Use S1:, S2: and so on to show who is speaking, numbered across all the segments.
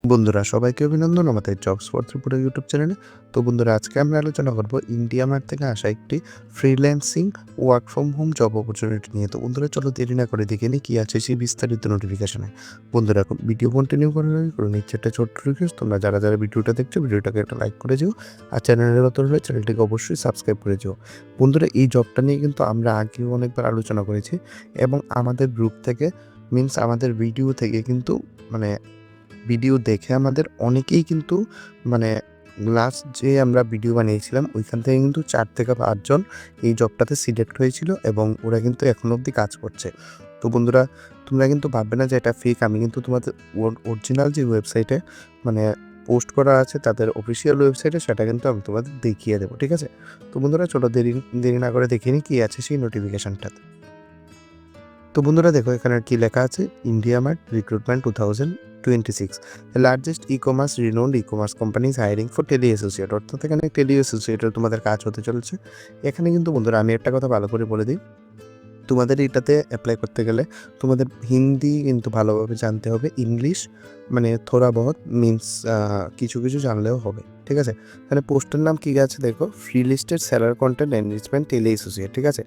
S1: বন্ধুরা সবাইকে অভিনন্দন আমাদের জবস ফর ত্রিপুরা ইউটিউব চ্যানেলে। তো বন্ধুরা আজকে আমরা আলোচনা করব ইন্ডিয়া মার্ট থেকে আসা একটি freelancing work from home job opportunity নিয়ে। তো বন্ধুরা চলো দেরি না করে দেখে নিই কী আছে সেই বিস্তারিত নোটিফিকেশনে। বন্ধুরা ভিডিও কন্টিনিউ করার আগে করে নিচ্ছে একটা ছোট্ট রিকোয়েস্ট, তোমরা যারা যারা ভিডিওটা দেখছো ভিডিওটাকে একটা লাইক করে যেও, আর চ্যানেলের নতুন হলে চ্যানেলটিকে অবশ্যই সাবস্ক্রাইব করে যেও। বন্ধুরা এই জবটা নিয়ে কিন্তু আমরা আগেও অনেকবার আলোচনা করেছি এবং আমাদের গ্রুপ থেকে মিনস আমাদের ভিডিও থেকে কিন্তু মানে ভিডিও দেখে আমাদের অনেকেই কিন্তু মানে লাস্ট যে আমরা ভিডিও বানিয়েছিলাম ওইখান থেকে কিন্তু 4 থেকে 5 জন এই জবটাতে সিলেক্ট হয়েছিল এবং ওরা কিন্তু এখনো অবধি কাজ করছে। তো বন্ধুরা তোমরা কিন্তু ভাববে না যে এটা ফেক। আমি কিন্তু তোমাদের অরিজিনাল যে ওয়েবসাইটে মানে পোস্ট করা আছে তাদের অফিসিয়াল ওয়েবসাইটে সেটা কিন্তু আমি তোমাদের দেখিয়ে দেবো, ঠিক আছে? তো বন্ধুরা চলো দেরি দেরি না করে দেখিনি কি আছে সেই নোটিফিকেশনটাতে। তো বন্ধুরা দেখো এখানে কি লেখা আছে, India Mart recruitment 2026, the largest e-commerce renowned e-commerce companies hiring for tele associate. অর্থাৎ এখানে টেলি অ্যাসোসিয়েটের তোমাদের কাজ হতে চলেছে। এখানে কিন্তু বন্ধুরা আমি একটা কথা ভালো করে বলে দিই, তোমাদের এটাতে অ্যাপ্লাই করতে গেলে তোমাদের হিন্দি কিন্তু ভালোভাবে জানতে হবে, ইংলিশ মানে থোড়া বহুত মিনস কিছু কিছু জানলেও হবে, ঠিক আছে? এখানে পোস্টের নাম কী আছে দেখো, free listed seller content enrichment tele associate, ঠিক আছে?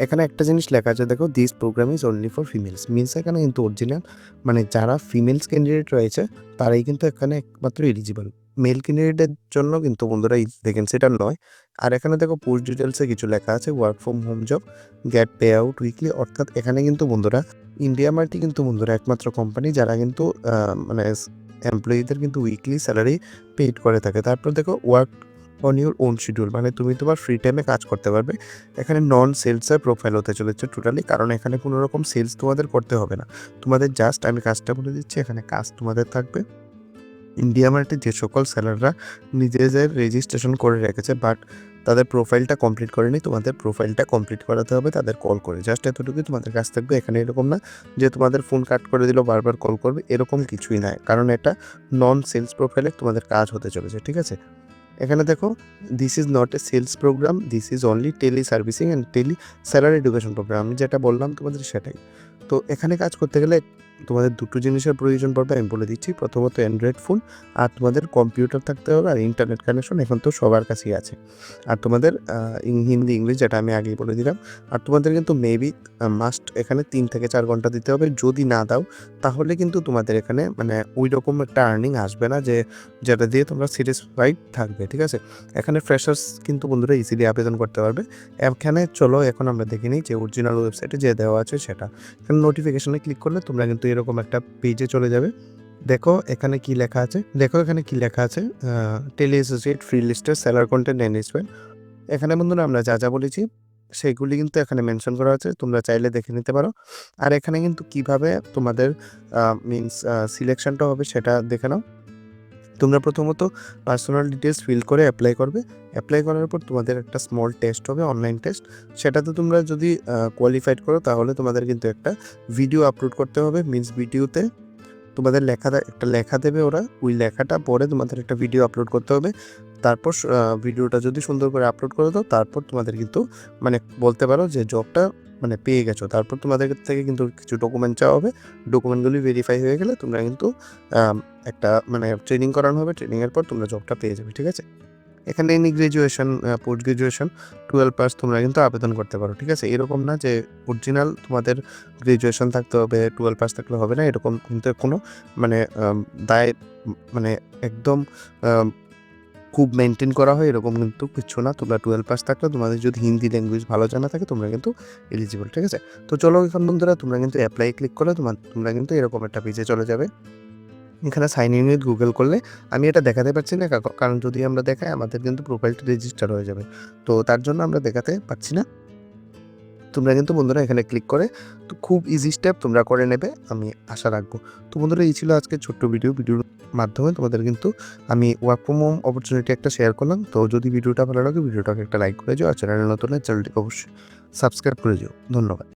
S1: এখানে একটা জিনিস লেখা আছে দেখো, this program is only for females. Means এখানে কিন্তু অরিজিনাল মানে যারা ফিমেলস ক্যান্ডিডেট রয়েছে তারাই কিন্তু এখানে একমাত্র এলিজিবল। মেল ক্যান্ডিডেটের জন্য কিন্তু বন্ধুরা এই ভ্যাকেন্সিটা নয়। আর এখানে দেখো পোস্ট ডিটেলসে কিছু লেখা আছে, work from home job, get pay out weekly. অর্থাৎ এখানে কিন্তু বন্ধুরা ইন্ডিয়া মার্টই কিন্তু বন্ধুরা একমাত্র কোম্পানি যারা কিন্তু মানে এমপ্লয়ীদের কিন্তু উইকলি স্যালারি পেইড করে থাকে। তারপর দেখো work on your own schedule, মানে তুমি তোমার ফ্রি টাইমে কাজ করতে পারবে। এখানে নন সেলসের প্রোফাইল হতে চলেছে টোটালি, কারণ এখানে কোনো রকম সেলস তোমাদের করতে হবে না। তোমাদের জাস্ট আমি কাজটা বলে দিচ্ছি, এখানে কাজ তোমাদের থাকবে ইন্ডিয়া মার্টে যে সকল সেলাররা নিজেদের রেজিস্ট্রেশন করে রেখেছে বাট তাদের প্রোফাইলটা কমপ্লিট করেনি, তোমাদের প্রোফাইলটা কমপ্লিট করাতে হবে তাদের কল করে। জাস্ট এতটুকুই তোমাদের কাজ থাকবে। এখানে এরকম না যে তোমাদের ফোন কাট করে দিল বারবার কল করবে, এরকম কিছুই নয়, কারণ এটা নন সেলস প্রোফাইলে তোমাদের কাজ হতে চলেছে, ঠিক আছে? এখানে দেখো, this is not a sales program, this is only tele servicing and tele salary education program. আমি যেটা বললাম তোমাদের সেটাই। তো এখানে কাজ করতে গেলে তোমাদের দুটো জিনিসের প্রয়োজন পড়বে, আমি বলে দিচ্ছি। প্রথমত অ্যান্ড্রয়েড ফোন, আর তোমাদের কম্পিউটার থাকতে হবে, আর ইন্টারনেট কানেকশন এখন তো সবার কাছেই আছে। আর তোমাদের হিন্দি ইংলিশ যেটা আমি আগেই বলে দিলাম। আর তোমাদের কিন্তু মেবি মাস্ট এখানে 3 থেকে 4 ঘন্টা দিতে হবে। যদি না দাও তাহলে কিন্তু তোমাদের এখানে মানে ওই রকম একটা আর্নিং আসবে না যে যেটা দিয়ে তোমরা স্যাটিসফাইড থাকবে, ঠিক আছে? এখানে ফ্রেশার্স কিন্তু বন্ধুরা ইজিলি আবেদন করতে পারবে। এখানে চলো এখন আমরা দেখে নিই যে অরিজিনাল ওয়েবসাইটে যে দেওয়া আছে সেটা। এখানে নোটিফিকেশনে ক্লিক করলে তোমরা কিন্তু এরকম একটা পেজে চলে যাবে। দেখো এখানে কি লেখা আছে, টেলি অ্যাসোসিয়েট ফ্রি লিস্টের সেলার কন্টেন্ট এনরিচমেন্ট। এখানে বন্ধুরা আমরা যা যা বলেছি সেগুলি কিন্তু এখানে মেনশন করা আছে, তোমরা চাইলে দেখে নিতে পারো। আর এখানে কিন্তু কিভাবে তোমাদের মিনস সিলেকশনটা হবে সেটা দেখে নাও। তোমরা প্রথমত পার্সোনাল ডিটেলস ফিল করে অ্যাপ্লাই করবে। অ্যাপ্লাই করার পর তোমাদের একটা স্মল টেস্ট হবে, অনলাইন টেস্ট। সেটাতে তোমরা যদি কোয়ালিফাইড করো তাহলে তোমাদের কিন্তু একটা ভিডিও আপলোড করতে হবে। মিনস ভিডিওতে তোমাদের একটা লেখা দেবে ওরা, ওই লেখাটা পড়ে তোমাদের একটা ভিডিও আপলোড করতে হবে। তারপর ভিডিওটা যদি সুন্দর করে আপলোড করে দাও তারপর তোমাদের কিন্তু মানে বলতে পারো যে জবটা মানে পেয়ে গেছো। তারপর তোমাদের থেকে কিন্তু কিছু ডকুমেন্ট চাওয়া হবে। ডকুমেন্টগুলি ভেরিফাই হয়ে গেলে তোমরা কিন্তু একটা মানে ট্রেনিং করানো হবে। ট্রেনিংয়ের পর তোমরা জবটা পেয়ে যাবে, ঠিক আছে? এখানে any graduation, post graduation, 12 pass তোমরা কিন্তু আবেদন করতে পারো, ঠিক আছে? এরকম না যে অরিজিনাল তোমাদের গ্র্যাজুয়েশন থাকতে হবে, 12 পাস থাকলে হবে না, এরকম কিন্তু কোনো মানে দায় মানে একদম খুব মেনটেন করা হয় এরকম কিন্তু কিচ্ছু না। তোমরা 12 পাস থাকলে তোমাদের যদি হিন্দি ল্যাঙ্গুয়েজ ভালো জানা থাকে তোমরা কিন্তু এলিজিবল, ঠিক আছে? তো চলো এখন বন্ধুরা তোমরা কিন্তু অ্যাপ্লাই ক্লিক করলে তোমরা কিন্তু এরকম একটা পেজে চলে যাবে। এখানে সাইন ইন উইথ গুগল করলে আমি এটা দেখাতে পারছি না, কারণ যদি আমরা দেখাই আমাদের কিন্তু প্রোফাইলটা রেজিস্টার হয়ে যাবে। তো তার জন্য আমরা দেখাতে পারছি না। তোমরা কিন্তু বন্ধুরা এখানে ক্লিক করে তো খুব ইজি স্টেপ তোমরা করে নেবে, আমি আশা রাখবো। তো বন্ধুরা এই ছিল আজকে ছোট্ট ভিডিওর মাধ্যমে তোমাদের কিন্তু আমি ওয়ার্ক ফ্রম হোম অপরচুনিটি একটা শেয়ার করলাম। তো যদি ভিডিওটা ভালো লাগে ভিডিওটাকে একটা লাইক করে যাও, আর চ্যানেলে নতুন হলে চ্যানেলটিকে অবশ্যই সাবস্ক্রাইব করে যাও। ধন্যবাদ।